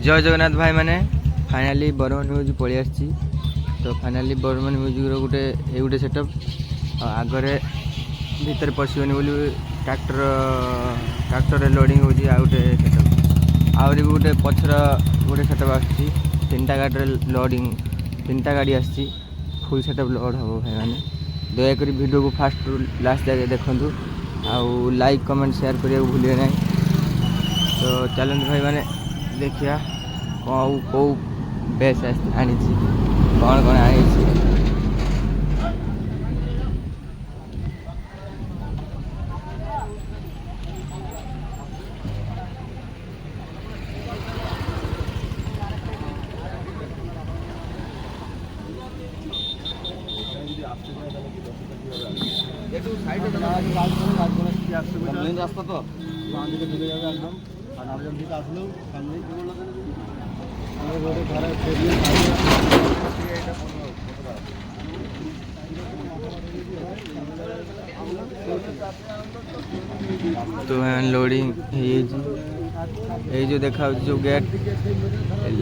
जय जगन्नाथ भाई मैंने फाइनाली बरमन म्यूजिक पलि आसी तो फाइनाली बरमन म्यूजिक गोटे ये गोटे सेटअप आगे भितर पशिबनी बोली ट्रैक्टर लोडिंग हो गोटे सेटअप आहरी गोटे पछर गोटे सेटअप आसी तीनटा गाड़ी लोडिंग तीनटा गाड़ी आसी फुल सेटअप लोड हम भाई मैंने दयाक वीडियो को फास्ट लास्ट जाके देखूँ आउ लाइक कमेंट शेयर करने को भूलिए ना तो चलते भाई मैंने देखिया कौ कौ बेस आनी कौन कौन आनी रास्ता तो ढुके जाए एकदम আসলেও সামনে तो लोडिंग ये जो देखा जो गेट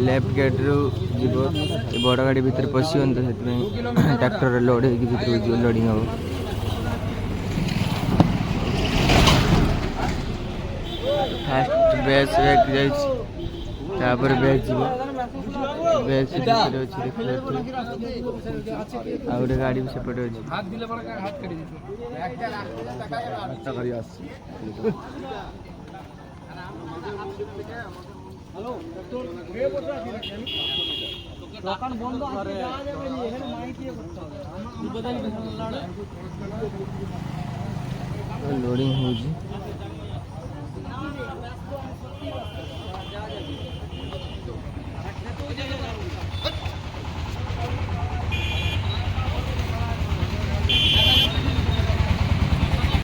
लेफ्ट गेट रू जीव बड़ गाड़ी भितर पशिबन तो ट्रैक्टर लोड हो लोडिंग हम फास्ट बेस जापर बेस जीव बेस आ गए गाड़ी भी सेपटे लोडिंग हो